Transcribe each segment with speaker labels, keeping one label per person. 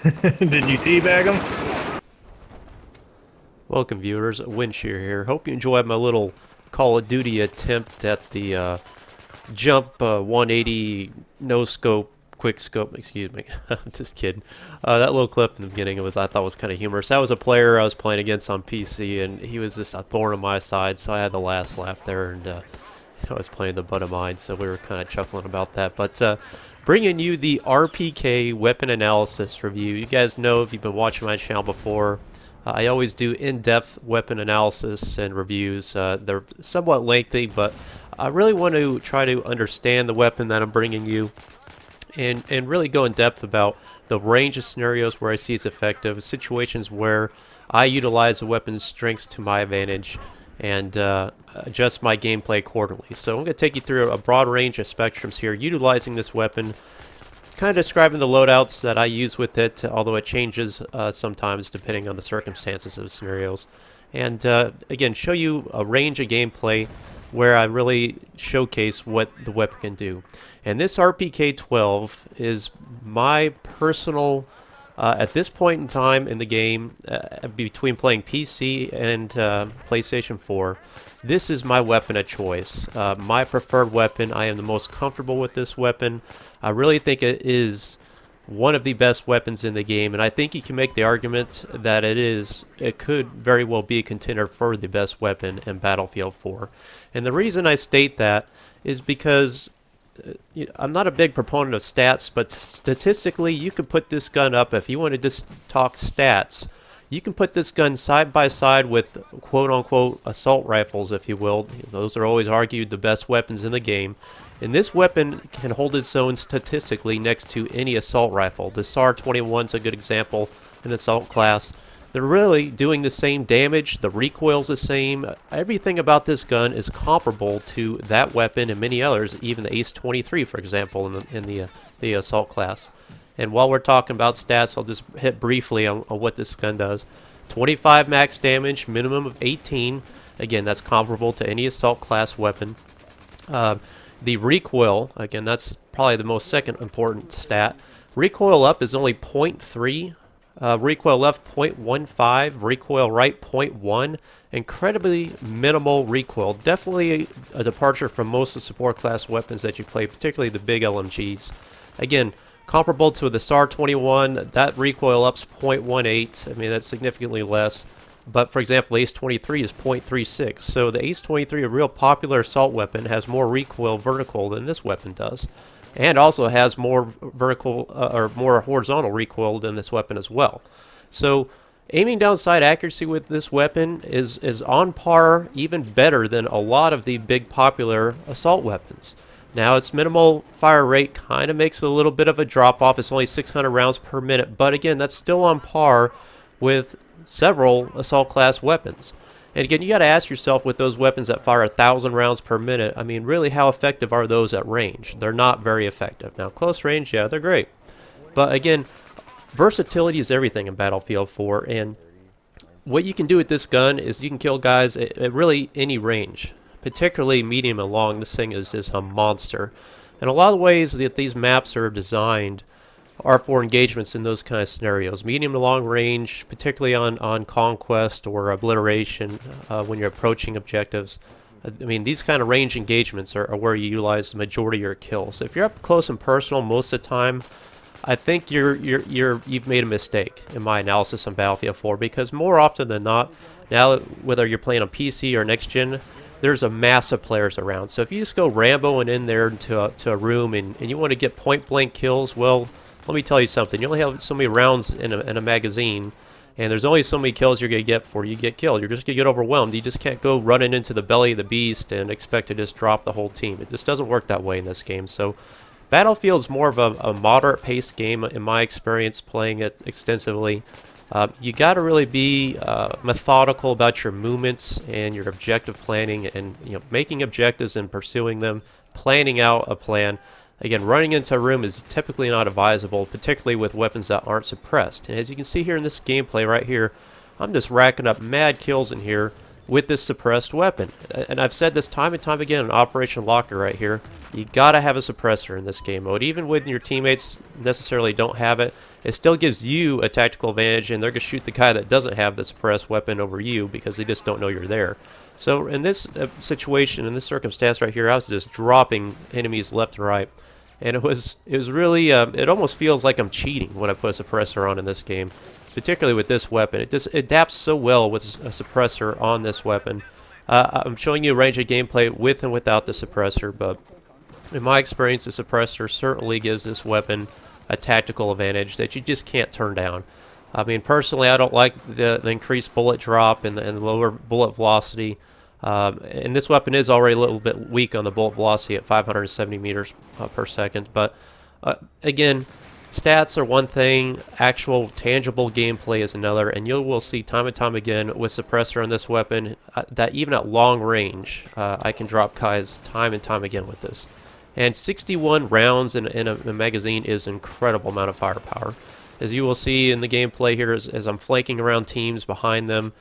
Speaker 1: Did you teabag him?
Speaker 2: Welcome viewers, Windshear here. Hope you enjoyed my little Call of Duty attempt at the jump 180 no scope, quick scope, excuse me. Just kidding. That little clip in the beginning I thought was kind of humorous. That was a player I was playing against on PC and he was just a thorn on my side, so I had the last lap there and I was playing the butt of mine, so we were kind of chuckling about that. But bringing you the RPK weapon analysis review. You guys know if you've been watching my channel before, I always do in-depth weapon analysis and reviews. They're somewhat lengthy, but I really want to try to understand the weapon that I'm bringing you and really go in depth about the range of scenarios where I see it's effective, situations where I utilize the weapon's strengths to my advantage, and adjust my gameplay accordingly. So I'm going to take you through a broad range of spectrums here, utilizing this weapon, kind of describing the loadouts that I use with it, although it changes sometimes depending on the circumstances of scenarios. And again, show you a range of gameplay where I really showcase what the weapon can do. And this RPK-12 is my personal, at this point in time in the game, between playing PC and PlayStation 4, this is my weapon of choice. My preferred weapon. I am the most comfortable with this weapon. I really think it is one of the best weapons in the game, and I think you can make the argument that it could very well be a contender for the best weapon in Battlefield 4. And the reason I state that is because I'm not a big proponent of stats, but statistically you could put this gun up, if you want to just talk stats, you can put this gun side by side with quote-unquote assault rifles, if you will. Those are always argued the best weapons in the game. And this weapon can hold its own statistically next to any assault rifle. The SAR-21 is a good example in the assault class. They're really doing the same damage, the recoil's the same. Everything about this gun is comparable to that weapon and many others, even the Ace-23, for example, in the assault class. And while we're talking about stats, I'll just hit briefly on what this gun does. 25 max damage, minimum of 18. Again, that's comparable to any assault class weapon. The recoil, again, that's probably the most second important stat. Recoil up is only 0.3. Recoil left 0.15, recoil right 0.1, incredibly minimal recoil. Definitely a departure from most of the support class weapons that you play, particularly the big LMGs. Again, comparable to the SAR-21, that recoil up's 0.18. I mean, that's significantly less. But for example, Ace-23 is 0.36. So the Ace-23, a real popular assault weapon, has more recoil vertical than this weapon does. And also has more vertical or more horizontal recoil than this weapon as well. So aiming down sight accuracy with this weapon is on par, even better than a lot of the big popular assault weapons. Now its minimal fire rate kind of makes a little bit of a drop off. It's only 600 rounds per minute, but again, that's still on par with several assault class weapons. And again, you got to ask yourself, with those weapons that fire 1,000 rounds per minute, I mean, really, how effective are those at range? They're not very effective. Now, close range, yeah, they're great. But again, versatility is everything in Battlefield 4, and what you can do with this gun is you can kill guys at really any range, particularly medium and long. This thing is just a monster. And a lot of the ways that these maps are designed are for engagements in those kind of scenarios. Medium to long range, particularly on conquest or obliteration, when you're approaching objectives. I mean, these kind of range engagements are where you utilize the majority of your kills. If you're up close and personal most of the time, I think you've made a mistake in my analysis on Battlefield 4, because more often than not, now whether you're playing on PC or next gen, there's a mass of players around. So if you just go Ramboing in there to a room and you want to get point blank kills, well, let me tell you something. You only have so many rounds in a magazine, and there's only so many kills you're going to get before you get killed. You're just going to get overwhelmed. You just can't go running into the belly of the beast and expect to just drop the whole team. It just doesn't work that way in this game. So Battlefield is more of a moderate-paced game in my experience playing it extensively. You got to really be methodical about your movements and your objective planning, and making objectives and pursuing them, planning out a plan. Again, running into a room is typically not advisable, particularly with weapons that aren't suppressed. And as you can see here in this gameplay right here, I'm just racking up mad kills in here with this suppressed weapon. And I've said this time and time again in Operation Locker right here, you gotta have a suppressor in this game mode. Even when your teammates necessarily don't have it, it still gives you a tactical advantage, and they're going to shoot the guy that doesn't have the suppressed weapon over you because they just don't know you're there. So in this situation, in this circumstance right here, I was just dropping enemies left and right, and it was really it almost feels like I'm cheating when I put a suppressor on in this game, particularly with this weapon. It just adapts so well with a suppressor on this weapon. I'm showing you a range of gameplay with and without the suppressor, but in my experience, the suppressor certainly gives this weapon a tactical advantage that you just can't turn down. I mean, personally, I don't like the increased bullet drop and the lower bullet velocity. And this weapon is already a little bit weak on the bullet velocity at 570 meters per second. But again, stats are one thing, actual tangible gameplay is another, and you will see time and time again with suppressor on this weapon that even at long range, I can drop guys time and time again with this. And 61 rounds in a magazine is an incredible amount of firepower. As you will see in the gameplay here, as I'm flanking around teams behind them,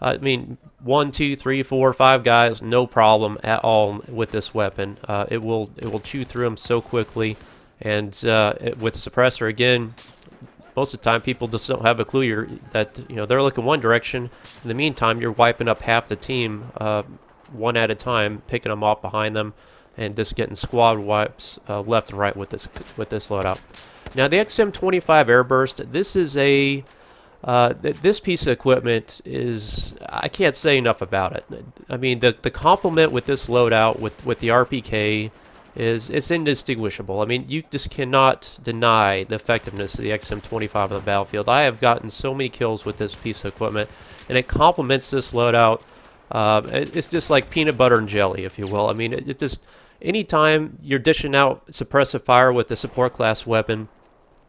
Speaker 2: I mean, 1, 2, 3, 4, 5 guys, no problem at all with this weapon. It will chew through them so quickly, and with the suppressor, again, most of the time people just don't have a clue that they're looking one direction. In the meantime, you're wiping up half the team one at a time, picking them off behind them, and just getting squad wipes left and right with this loadout. Now the XM25 Airburst, this is a this piece of equipment is, I can't say enough about it. I mean, the complement with this loadout with the RPK it's indistinguishable. I mean, you just cannot deny the effectiveness of the XM25 on the battlefield. I have gotten so many kills with this piece of equipment, and it complements this loadout. It's just like peanut butter and jelly, if you will. I mean, it just, anytime you're dishing out suppressive fire with the support class weapon,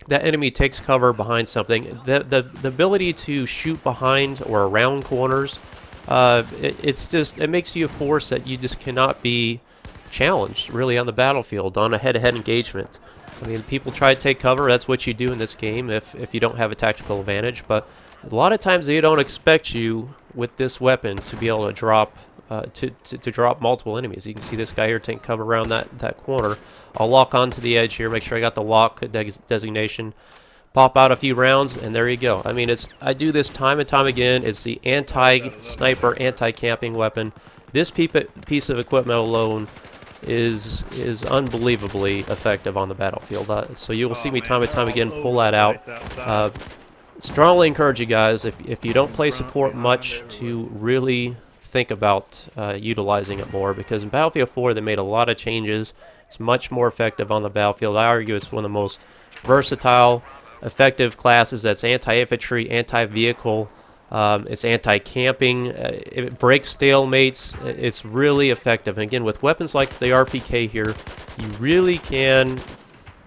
Speaker 2: that enemy takes cover behind something. The ability to shoot behind or around corners, it makes you a force that you just cannot be challenged really on the battlefield on a head-to-head engagement. I mean, people try to take cover. That's what you do in this game if you don't have a tactical advantage. But a lot of times they don't expect you with this weapon to be able to drop to drop multiple enemies. You can see this guy here take cover around that corner. I'll lock onto the edge here, make sure I got the lock designation, pop out a few rounds, and there you go. I mean, I do this time and time again. It's the anti-sniper, anti-camping weapon. This piece of equipment alone is unbelievably effective on the battlefield. So you will see me time and time again pull that out. Strongly encourage you guys, if you don't play support much, to really think about utilizing it more, because in Battlefield 4 they made a lot of changes. It's much more effective on the battlefield. I argue it's one of the most versatile, effective classes. That's anti-infantry, anti-vehicle, it's anti-camping, it breaks stalemates. It's really effective. And again, with weapons like the RPK here, you really can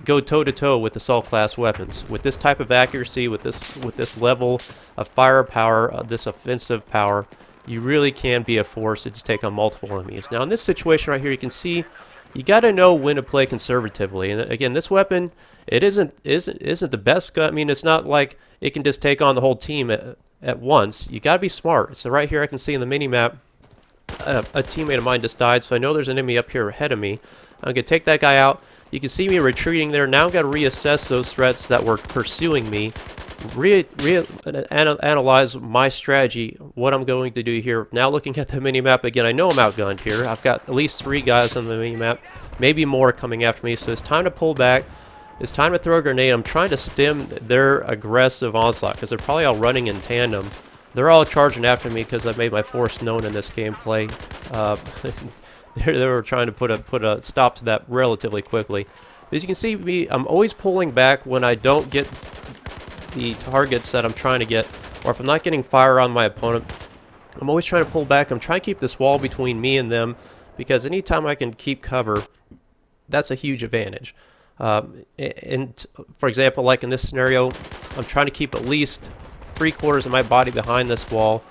Speaker 2: go toe-to-toe with assault class weapons. With this type of accuracy, with this level of firepower, this offensive power, you really can be a force to take on multiple enemies. Now in this situation right here, you can see you got to know when to play conservatively. And again, this weapon, it isn't the best gun. I mean, it's not like it can just take on the whole team at once. You got to be smart. So right here, I can see in the mini map, a teammate of mine just died. So I know there's an enemy up here ahead of me. I'm gonna take that guy out. You can see me retreating there. Now I've got to reassess those threats that were pursuing me. Analyze my strategy, what I'm going to do here. Now looking at the mini-map again, I know I'm outgunned here. I've got at least 3 guys on the mini-map, maybe more coming after me, so it's time to pull back. It's time to throw a grenade. I'm trying to stem their aggressive onslaught, because they're probably all running in tandem. They're all charging after me because I've made my force known in this gameplay. They were trying to put a stop to that relatively quickly. As you can see, I'm always pulling back when I don't get the targets that I'm trying to get, or if I'm not getting fire on my opponent. I'm always trying to pull back. I'm trying to keep this wall between me and them, because anytime I can keep cover, that's a huge advantage. And for example, like in this scenario, I'm trying to keep at least 3/4 of my body behind this wall,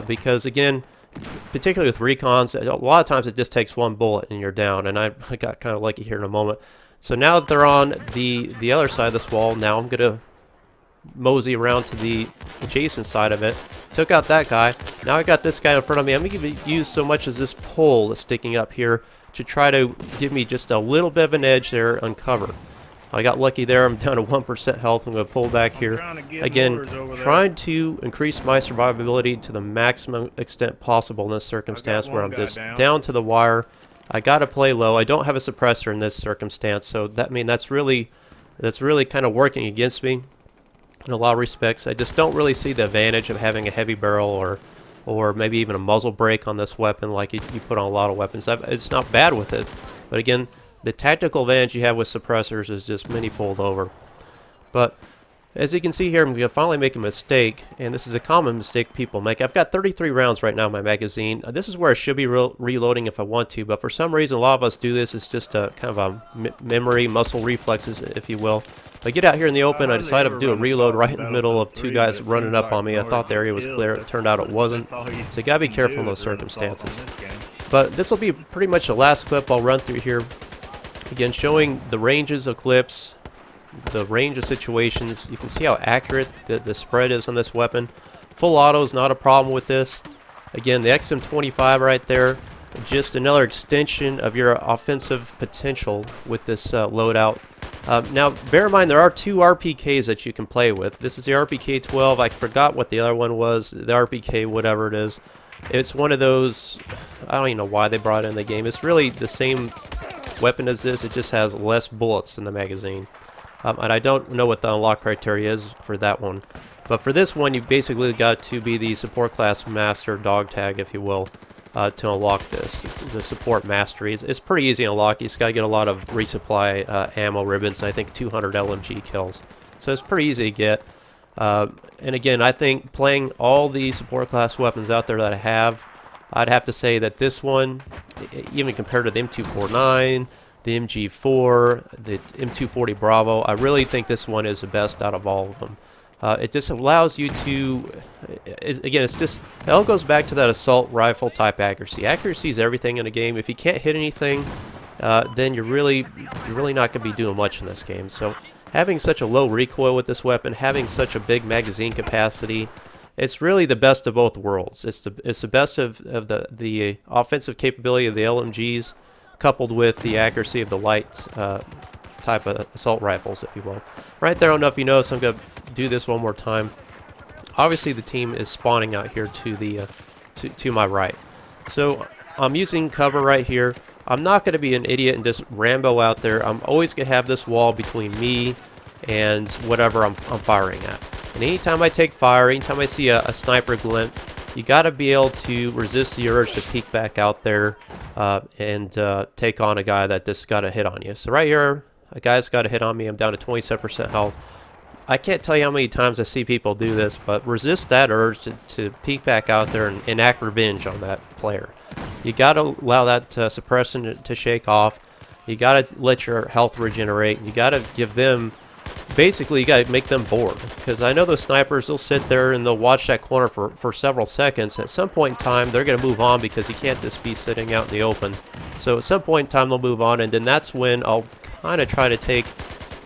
Speaker 2: because again, particularly with recons, a lot of times it just takes one bullet and you're down, and I got kind of lucky here in a moment. So now that they're on the other side of this wall, now I'm gonna mosey around to the adjacent side of it. Took out that guy. Now I got this guy in front of me. I'm going to use so much as this pole that's sticking up here to try to give me just a little bit of an edge there on cover. I got lucky there. I'm down to 1% health. I'm going to pull back here. Again, trying to increase my survivability to the maximum extent possible in this circumstance where I'm just down to the wire. I got to play low. I don't have a suppressor in this circumstance, so that's really kind of working against me in a lot of respects. I just don't really see the advantage of having a heavy barrel or maybe even a muzzle brake on this weapon like you put on a lot of weapons. It's not bad with it, but again, the tactical advantage you have with suppressors is just many-fold over. But as you can see here, I'm going to finally make a mistake, and this is a common mistake people make. I've got 33 rounds right now in my magazine. This is where I should be reloading if I want to, but for some reason a lot of us do this. It's just a kind of a memory, muscle reflexes, if you will. If I get out here in the open, I decided to do a reload right in the middle of two guys running up on me. I thought the area was clear. It turned out it wasn't. So you got to be careful in those circumstances. But this will be pretty much the last clip I'll run through here. Again, showing the ranges of clips, the range of situations. You can see how accurate the spread is on this weapon. Full auto is not a problem with this. Again, the XM25 right there, just another extension of your offensive potential with this loadout. Now, bear in mind there are two RPKs that you can play with. This is the RPK-12. I forgot what the other one was. The RPK, whatever it is. It's one of those. I don't even know why they brought it in the game. It's really the same weapon as this. It just has less bullets in the magazine. And I don't know what the unlock criteria is for that one. But for this one, you basically got to be the support class master dog tag, if you will, to unlock this. The support mastery. It's pretty easy to unlock. You just got to get a lot of resupply ammo ribbons, and I think 200 LMG kills. So it's pretty easy to get. And again, I think playing all the support class weapons out there that I have, I'd have to say that this one, even compared to the M249, the MG4, the M240 Bravo, I really think this one is the best out of all of them. It just allows you to, again, it all goes back to that assault rifle type accuracy. Accuracy is everything in a game. If you can't hit anything, then you're really not going to be doing much in this game. So having such a low recoil with this weapon, having such a big magazine capacity, it's really the best of both worlds. It's the best of the offensive capability of the LMGs, coupled with the accuracy of the light type of assault rifles, if you will. Right there, I don't know if you noticed, I'm going to do this one more time. Obviously, the team is spawning out here to the to my right. So I'm using cover right here. I'm not going to be an idiot and just Rambo out there. I'm always going to have this wall between me and whatever I'm firing at. And anytime I take fire, anytime I see a sniper glint, you got to be able to resist the urge to peek back out there and take on a guy that just got a hit on you. So right here, a guy's got a hit on me. I'm down to 27% health. I can't tell you how many times I see people do this, but resist that urge to peek back out there and enact revenge on that player. You got to allow that suppression to shake off. You got to let your health regenerate. You got to give them, basically, you got to make them bored. Because I know the snipers, they'll sit there and they'll watch that corner for several seconds. At some point in time, they're going to move on because you can't just be sitting out in the open. So at some point in time, they'll move on, and then that's when I'll kind of try to take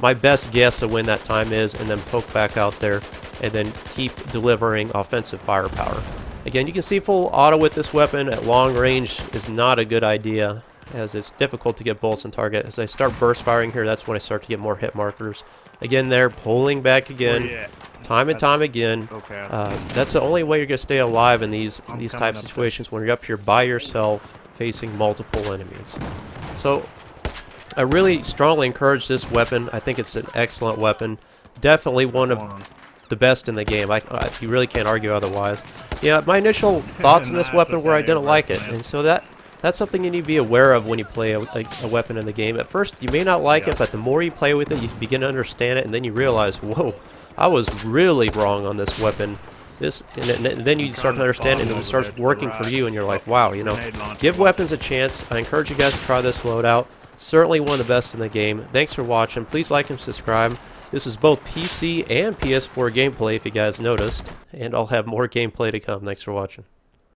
Speaker 2: my best guess of when that time is and then poke back out there and then keep delivering offensive firepower. Again, you can see full auto with this weapon at long range is not a good idea, as it's difficult to get bullets on target. As I start burst firing here, that's when I start to get more hit markers. Again, they're pulling back again, time and time again. That's the only way you're going to stay alive in these types of situations, when you're up here by yourself facing multiple enemies. So I really strongly encourage this weapon. I think it's an excellent weapon. Definitely one of the best in the game. You really can't argue otherwise. Yeah, my initial thoughts on this weapon were I didn't like it, and so that's something you need to be aware of when you play a weapon in the game. At first, you may not like it, but the more you play with it, you begin to understand it, and then you realize, whoa, I was really wrong on this weapon. And then you start to understand, and it starts working for you, and you're like, wow, you know, give weapons a chance. I encourage you guys to try this loadout. Certainly one of the best in the game. Thanks for watching. Please like and subscribe. This is both PC and PS4 gameplay, if you guys noticed, and I'll have more gameplay to come. Thanks for watching.